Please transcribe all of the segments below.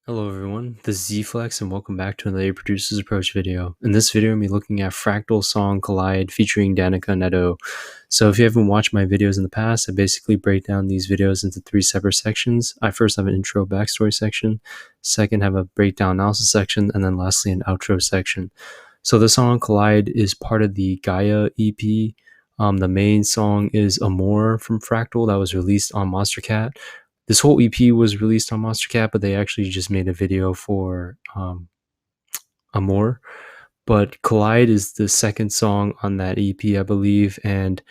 Hello everyone, this is Z-Flex and welcome back to another Producer's Approach video. In this video, I'm going to be looking at Fractal song Collide featuring Danyka Nadeau. So if you haven't watched my videos in the past, I basically break down these videos into three separate sections. I first have an intro backstory section, second have a breakdown analysis section, and then lastly an outro section. So the song Collide is part of the Gaia EP. The main song is Amor from Fractal that was released on Monstercat. This whole EP was released on Monstercat, but they actually just made a video for Amor. But Collide is the second song on that EP, I believe, and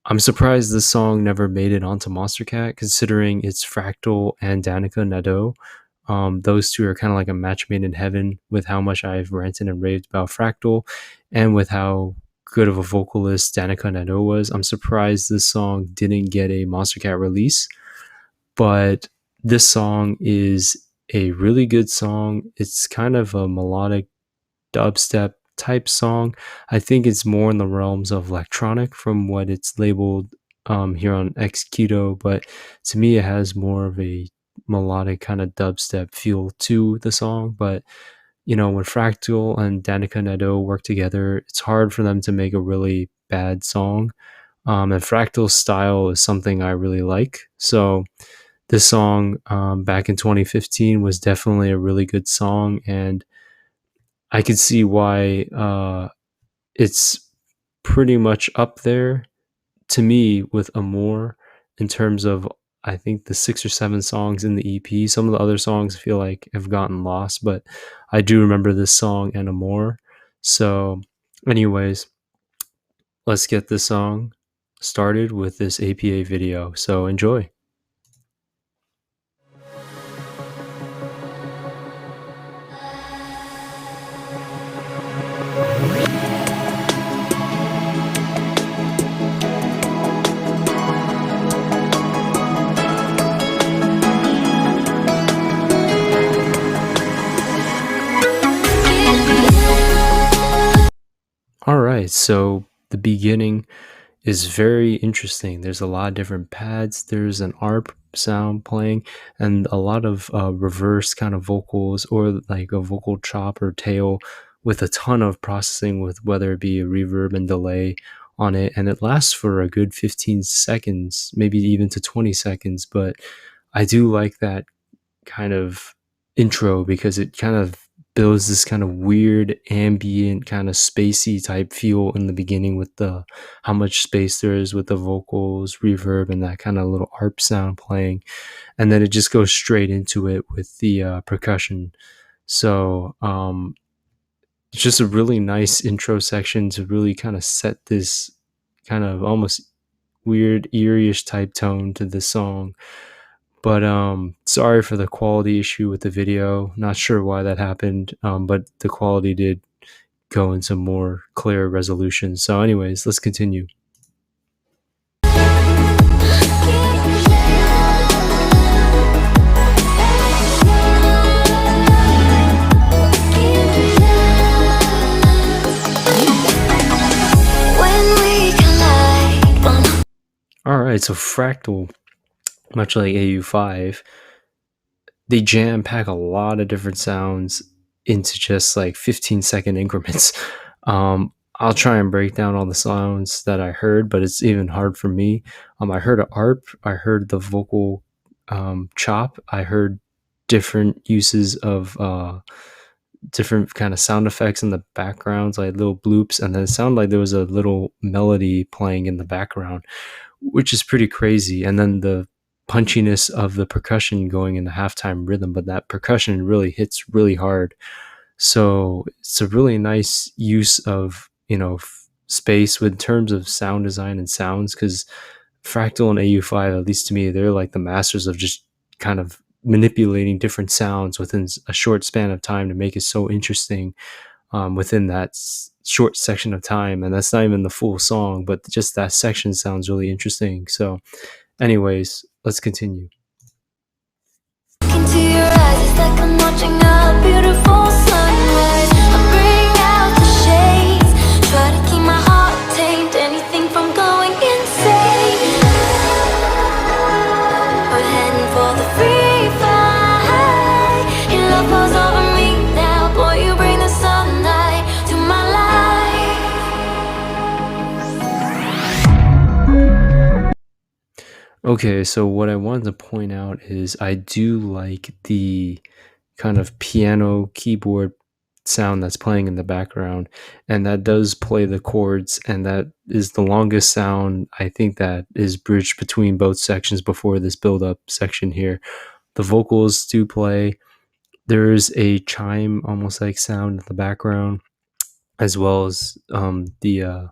I'm surprised this song never made it onto Monstercat, considering it's Fractal and Danyka Nadeau. Those two are kind of like a match made in heaven with how much I've ranted and raved about Fractal and with how good of a vocalist Danyka Nadeau was. I'm surprised this song didn't get a Monstercat release. But this song is a really good song. It's kind of a melodic dubstep type song. I think it's more in the realms of electronic from what it's labeled here on Xketo, but to me it has more of a melodic kind of dubstep feel to the song. But you know, when Fractal and Danyka Nadeau work together, it's hard for them to make a really bad song. And Fractal's style is something I really like. So this song back in 2015 was definitely a really good song, and I could see why it's pretty much up there to me with Amor in terms of, I think, the 6 or 7 songs in the EP. Some of the other songs I feel like have gotten lost, but I do remember this song and Amor. So anyways, let's get this song started with this APA video. So enjoy. Alright, so the beginning is very interesting. There's a lot of different pads. There's an ARP sound playing and a lot of reverse kind of vocals, or like a vocal chop or tail with a ton of processing, with whether it be a reverb and delay on it. And it lasts for a good 15 seconds, maybe even to 20 seconds. But I do like that kind of intro because it kind of builds this kind of weird ambient kind of spacey type feel in the beginning with the how much space there is with the vocals, reverb, and that kind of little ARP sound playing, and then it just goes straight into it with the percussion. So it's just a really nice intro section to really kind of set this kind of almost weird eerie-ish type tone to the song. But sorry for the quality issue with the video. Not sure why that happened, but the quality did go into more clear resolution. So anyways, let's continue. Alright, so Fractal, much like AU5, they jam pack a lot of different sounds into just like 15-second increments. I'll try and break down all the sounds that I heard, but it's even hard for me. I heard an ARP, I heard the vocal chop, I heard different uses of different kind of sound effects in the backgrounds, like little bloops, and then it sounded like there was a little melody playing in the background, which is pretty crazy. And then the punchiness of the percussion going in the halftime rhythm, but that percussion really hits really hard. So it's a really nice use of, you know, space with terms of sound design and sounds, because Fractal and AU5, at least to me, they're like the masters of just kind of manipulating different sounds within a short span of time to make it so interesting within that short section of time. And that's not even the full song, but just that section sounds really interesting. So anyways, let's continue. Into your eyes, it's like I'm watching a beautiful sunrise. I bring out the shades, try to keep my heart tamed, anything from going insane. We're heading for the free fall. love falls over me now. Boy, you bring the sunlight to my life. Okay, so what I wanted to point out is I do like the kind of piano keyboard sound that's playing in the background, and that does play the chords, and that is the longest sound I think that is bridged between both sections before this build up section here. The vocals do play. There's a chime almost like sound in the background, as well as the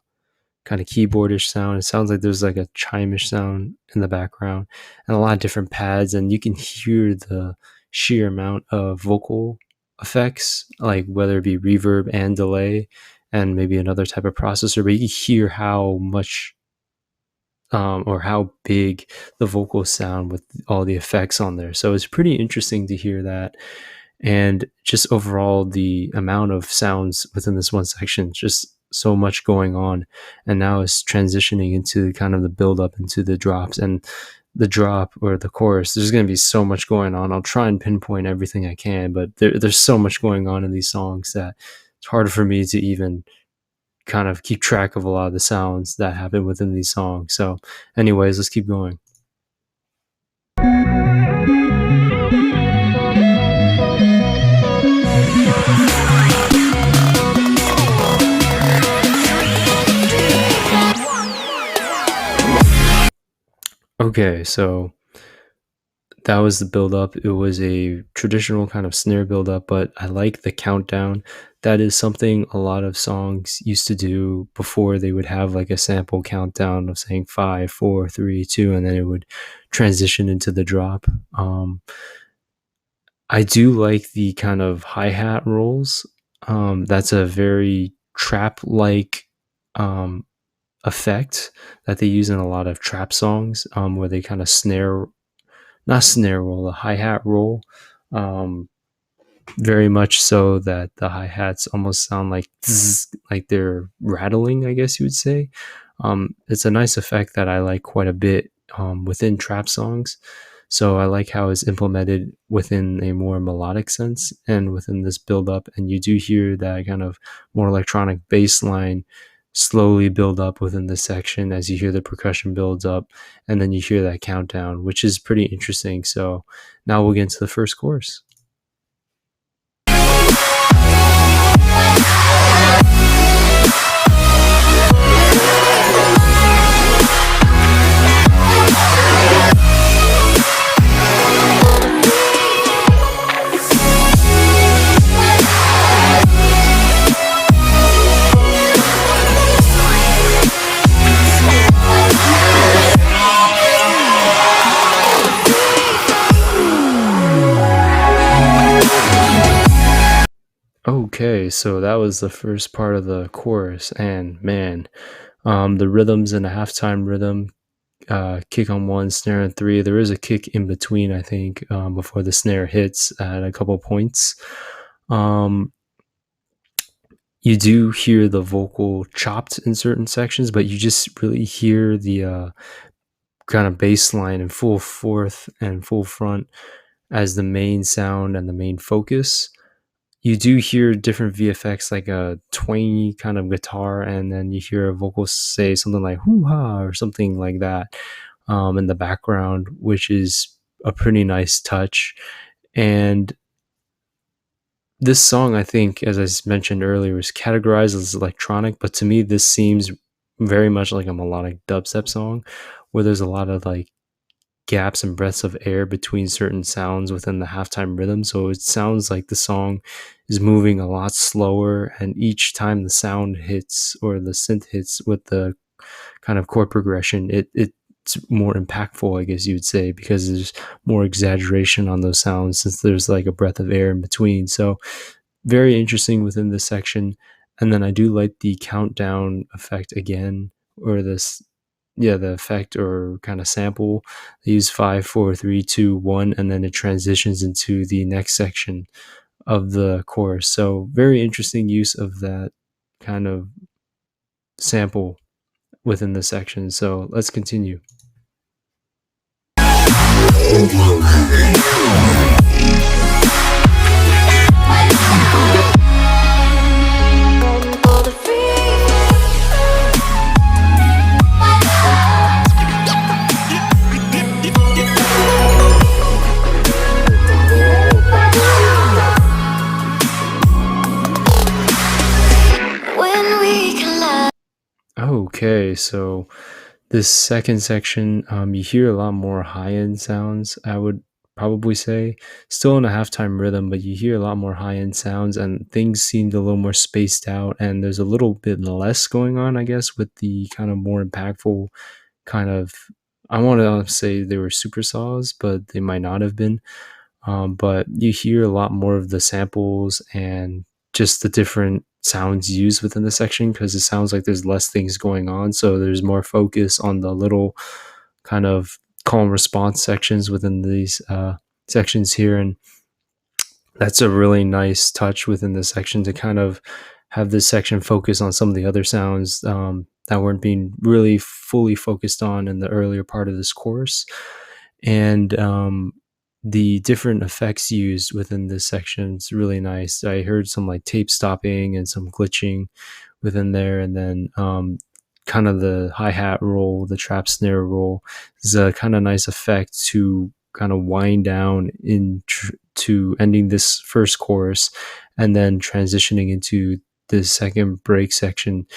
kind of keyboardish sound. It sounds like there's like a chime-ish sound in the background, and a lot of different pads, and you can hear the sheer amount of vocal effects, like whether it be reverb and delay, and maybe another type of processor, but you can hear how much or how big the vocals sound with all the effects on there. So it's pretty interesting to hear that. And just overall, the amount of sounds within this one section, just so much going on. And now it's transitioning into kind of the build up into the drops, and the drop or the chorus. There's going to be so much going on. I'll try and pinpoint everything I can, but there's so much going on in these songs that it's hard for me to even kind of keep track of a lot of the sounds that happen within these songs. So anyways, let's keep going. Okay, so that was the build up. It was a traditional kind of snare build up, but I like the countdown. That is something a lot of songs used to do before. They would have like a sample countdown of saying 5, 4, 3, 2, and then it would transition into the drop. I do like the kind of hi-hat rolls. That's a very trap-like effect that they use in a lot of trap songs, where they kind of not snare roll, a hi-hat roll. Very much so that the hi-hats almost sound like zzz, like they're rattling, I guess you would say. It's a nice effect that I like quite a bit within trap songs. So I like how it's implemented within a more melodic sense and within this build up. And you do hear that kind of more electronic bass line slowly build up within the section as you hear the percussion builds up, and then you hear that countdown, which is pretty interesting. So now we'll get into the first chorus. Okay, so that was the first part of the chorus, and man, the rhythms in the halftime rhythm, kick on 1, snare on 3. There is a kick in between, I think, before the snare hits at a couple points. You do hear the vocal chopped in certain sections, but you just really hear the kind of bass line in full fourth and full front as the main sound and the main focus. You do hear different VFX, like a twangy kind of guitar, and then you hear a vocal say something like hoo-ha or something like that in the background, which is a pretty nice touch. And this song, I think, as I mentioned earlier, is categorized as electronic, but to me, this seems very much like a melodic dubstep song, where there's a lot of like gaps and breaths of air between certain sounds within the halftime rhythm. So it sounds like the song is moving a lot slower, and each time the sound hits or the synth hits with the kind of chord progression, it's more impactful, I guess you would say, because there's more exaggeration on those sounds since there's like a breath of air in between. So very interesting within this section. And then I do like the countdown effect again, or this, yeah, the effect or kind of sample. They use 5, 4, 3, 2, 1, and then it transitions into the next section of the chorus. So very interesting use of that kind of sample within the section. So let's continue. Okay, so this second section, you hear a lot more high end sounds, I would probably say. Still in a halftime rhythm, but you hear a lot more high end sounds, and things seemed a little more spaced out. And there's a little bit less going on, I guess, with the kind of more impactful kind of. I want to say they were super saws, but they might not have been. But you hear a lot more of the samples and just the different sounds used within the section because it sounds like there's less things going on. So there's more focus on the little kind of call and response sections within these sections here. And that's a really nice touch within the section to kind of have this section focus on some of the other sounds that weren't being really fully focused on in the earlier part of this course. And the different effects used within this section is really nice. I heard some like tape stopping and some glitching within there, and then kind of the hi-hat roll, the trap snare roll is a kind of nice effect to kind of wind down to ending this first chorus and then transitioning into the second break section.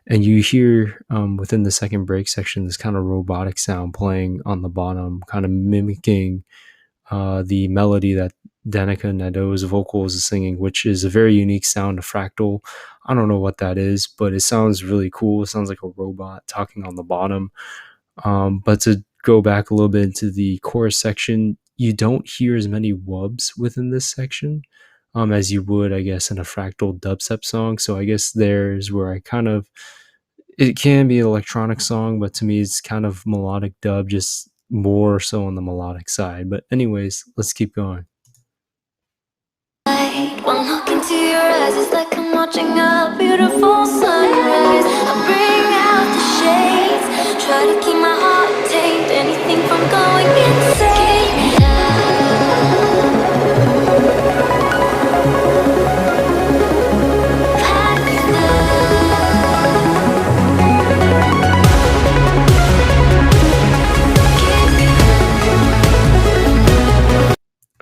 And you hear within the second break section this kind of robotic sound playing on the bottom, kind of mimicking the melody that Danyka Nadeau's vocals is singing, which is a very unique sound of Fractal. I don't know what that is, but it sounds really cool. It sounds like a robot talking on the bottom. But to go back a little bit into the chorus section, you don't hear as many wubs within this section as you would, I guess, in a Fractal dubstep song. So I guess there's where I kind of, it can be an electronic song, but to me, it's kind of melodic dub, just more so on the melodic side. But anyways, let's keep going. One look into your eyes, it's like I'm watching a beautiful sunrise. I bring out the shades, try to keep my heart tamed, anything from going insane. Get me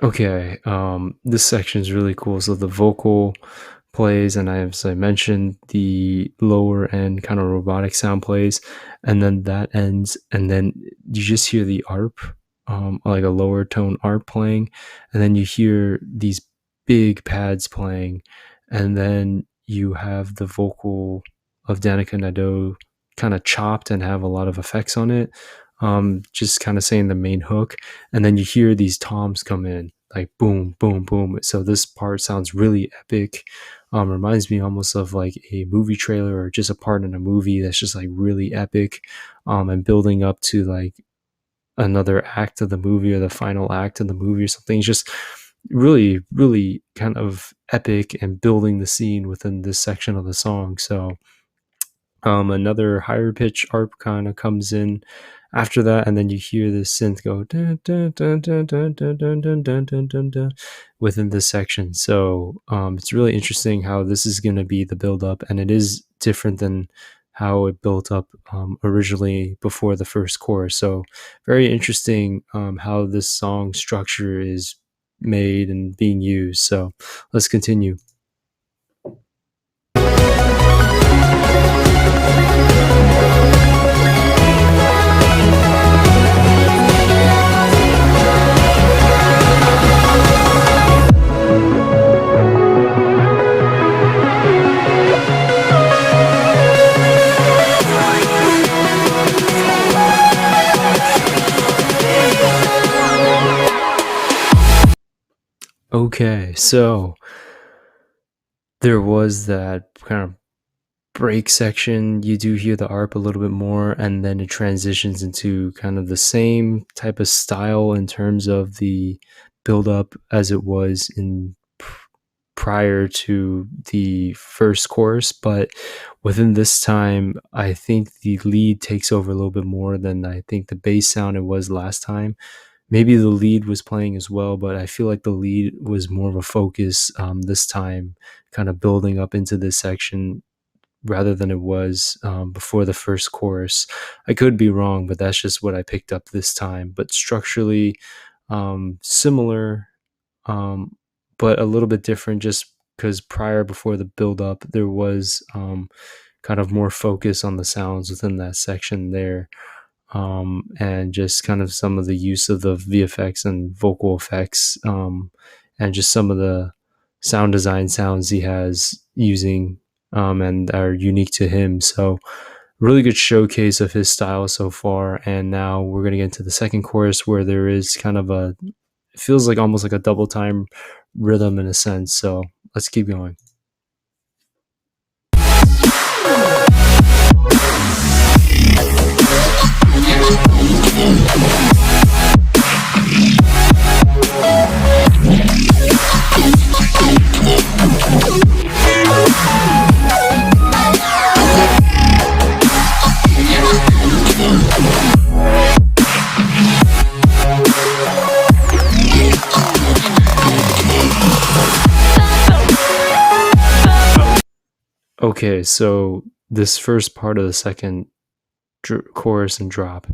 Okay, this section is really cool. So the vocal plays, and as I mentioned, the lower end kind of robotic sound plays, and then that ends, and then you just hear the arp, like a lower tone arp playing, and then you hear these big pads playing, and then you have the vocal of Danyka Nadeau kind of chopped and have a lot of effects on it, just kind of saying the main hook, and then you hear these toms come in like boom boom boom. So this part sounds really epic. Reminds me almost of like a movie trailer or just a part in a movie that's just like really epic, and building up to like another act of the movie or the final act of the movie or something. It's just really really kind of epic and building the scene within this section of the song. So another higher pitch arp kind of comes in after that, and then you hear the synth go dun, dun, dun, dun, dun, dun, dun, dun, dun, dun, dun, dun, within this section. So it's really interesting how this is going to be the build up, and it is different than how it built up originally before the first chorus. So very interesting how this song structure is made and being used. So let's continue. Okay, so there was that kind of break section. You do hear the arp a little bit more, and then it transitions into kind of the same type of style in terms of the build up as it was in prior to the first chorus. But within this time, I think the lead takes over a little bit more than I think the bass sound it was last time. Maybe the lead was playing as well, but I feel like the lead was more of a focus this time, kind of building up into this section rather than it was before the first chorus. I could be wrong, but that's just what I picked up this time. But structurally similar, but a little bit different just because prior before the build up, there was kind of more focus on the sounds within that section there, and just kind of some of the use of the VFX and vocal effects, and just some of the sound design sounds he has using, and are unique to him. So really good showcase of his style so far. And now we're going to get into the second chorus, where there is kind of it feels like almost like a double time rhythm in a sense. So let's keep going. Okay, so this first part of the second chorus and drop,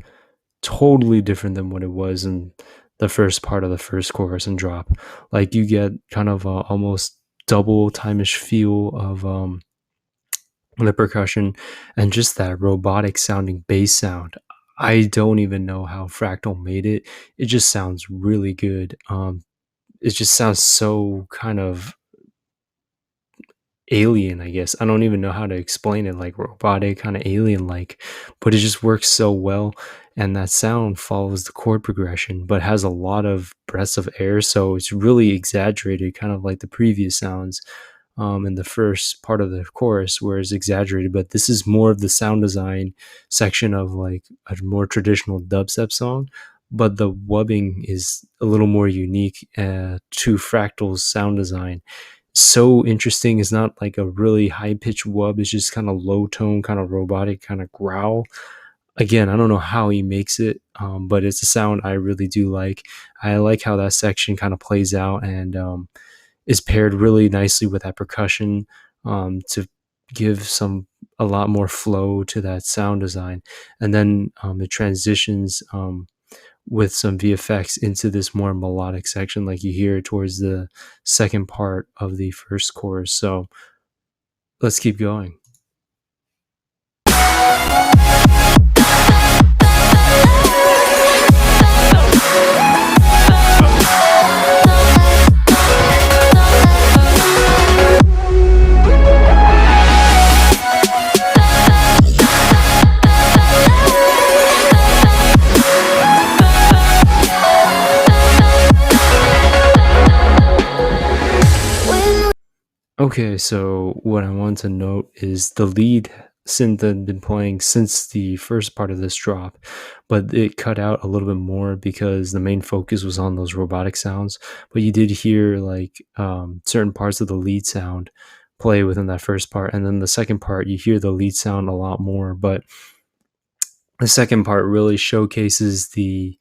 totally different than what it was in the first part of the first chorus and drop. Like you get kind of a almost double time-ish feel of the percussion and just that robotic sounding bass sound. I don't even know how Fractal made it. It just sounds really good. It just sounds so kind of alien, I guess. I don't even know how to explain it, like robotic, kind of alien like, but it just works so well. And that sound follows the chord progression, but has a lot of breaths of air. So it's really exaggerated, kind of like the previous sounds in the first part of the chorus, where it's exaggerated. But this is more of the sound design section of like a more traditional dubstep song. But the wubbing is a little more unique to Fractal's sound design. So interesting. It's not like a really high pitched wub. It's just kind of low tone, kind of robotic, kind of growl. Again, I don't know how he makes it, but it's a sound I really do like. I like how that section kind of plays out, and is paired really nicely with that percussion, to give a lot more flow to that sound design. And then it transitions with some VFX into this more melodic section, like you hear towards the second part of the first chorus. So let's keep going. Okay, so what I want to note is the lead synth had been playing since the first part of this drop, but it cut out a little bit more because the main focus was on those robotic sounds. But you did hear like certain parts of the lead sound play within that first part, and then the second part you hear the lead sound a lot more. But the second part really showcases the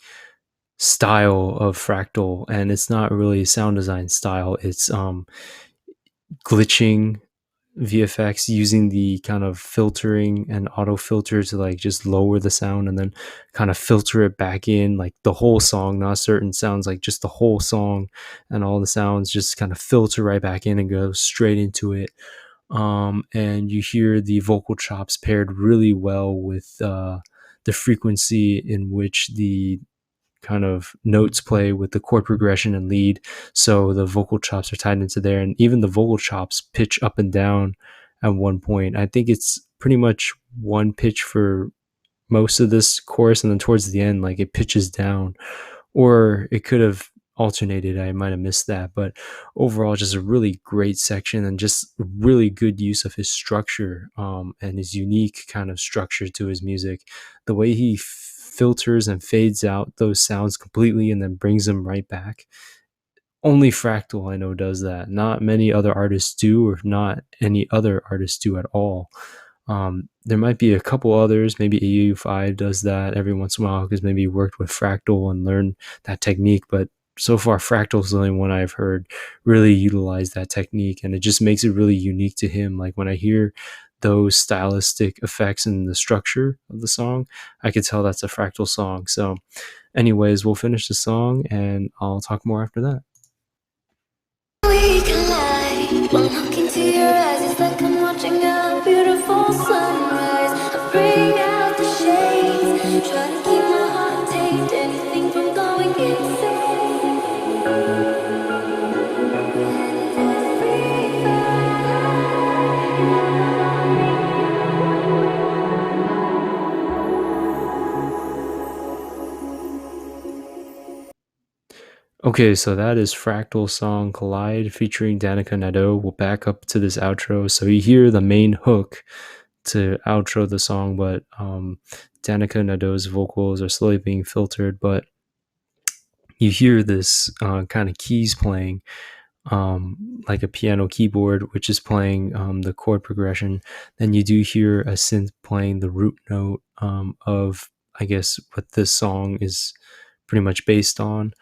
style of Fractal, and it's not really sound design style. It's glitching VFX using the kind of filtering and auto filter to like just lower the sound and then kind of filter it back in, like the whole song, not certain sounds, like just the whole song, and all the sounds just kind of filter right back in and go straight into it. And you hear the vocal chops paired really well with the frequency in which the kind of notes play with the chord progression and lead. So the vocal chops are tied into there, and even the vocal chops pitch up and down at one point. I think it's pretty much one pitch for most of this chorus, and then towards the end, like it pitches down, or it could have alternated. I might have missed that, but overall, just a really great section and just really good use of his structure, and his unique kind of structure to his music. The way he filters and fades out those sounds completely and then brings them right back. Only Fractal I know does that. Not many other artists do, or not any other artists do at all. There might be a couple others. Maybe AU5 does that every once in a while because maybe he worked with Fractal and learned that technique. But so far, Fractal is the only one I've heard really utilize that technique, and it just makes it really unique to him. Like when I hear those stylistic effects in the structure of the song, I could tell that's a Fractal song. So anyways, we'll finish the song and I'll talk more after that. We collide. When I look into your eyes, it's like I'm watching a beautiful sunrise. Okay, so that is Fractal song Collide featuring Danyka Nadeau. We'll back up to this outro. So you hear the main hook to outro the song, but Danyka Nadeau's vocals are slowly being filtered, but you hear this kind of keys playing, like a piano keyboard, which is playing the chord progression. Then you do hear a synth playing the root note of, I guess, what this song is pretty much based on.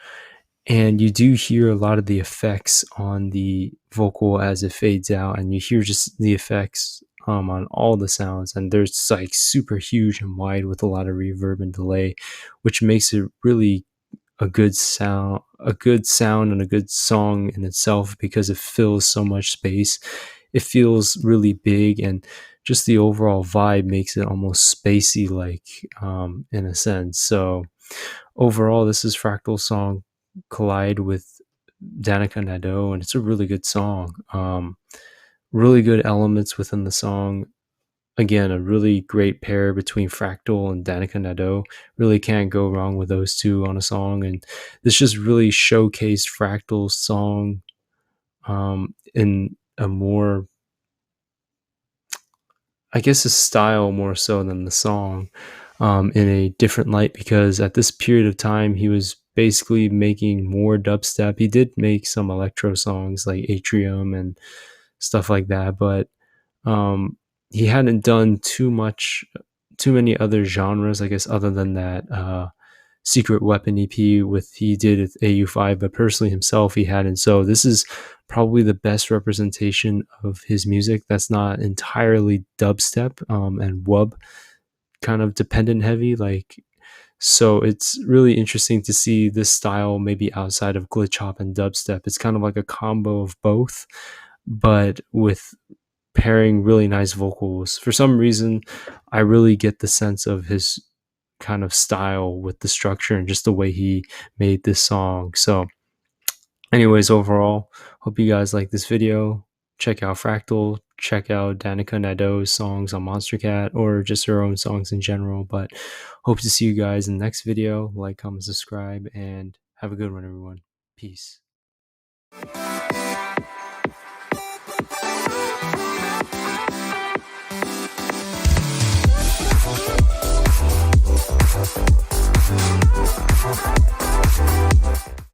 And you do hear a lot of the effects on the vocal as it fades out, and you hear just the effects on all the sounds, and there's like super huge and wide with a lot of reverb and delay, which makes it really a good sound and a good song in itself because it fills so much space. It feels really big, and just the overall vibe makes it almost spacey, like in a sense. So overall, this is Fractal song Collide with Danyka Nadeau, and it's a really good song. Really good elements within the song. Again, a really great pair between Fractal and Danyka Nadeau. Really can't go wrong with those two on a song, and this just really showcased Fractal's song in a more, I guess, a style more so than the song, in a different light, because at this period of time he was basically making more dubstep. He did make some electro songs like Atrium and stuff like that, but he hadn't done too many other genres, I guess, other than that Secret Weapon EP with he did at AU5, but personally himself he hadn't. So this is probably the best representation of his music that's not entirely dubstep and wub kind of dependent heavy. Like, so it's really interesting to see this style maybe outside of glitch hop and dubstep. It's kind of like a combo of both, but with pairing really nice vocals. For some reason, I really get the sense of his kind of style with the structure and just the way he made this song. So anyways, overall, hope you guys like this video. Check out Fractal, check out Danyka Nadeau's songs on Monstercat, or just her own songs in general. But hope to see you guys in the next video. Like, comment, subscribe, and have a good one, everyone. Peace.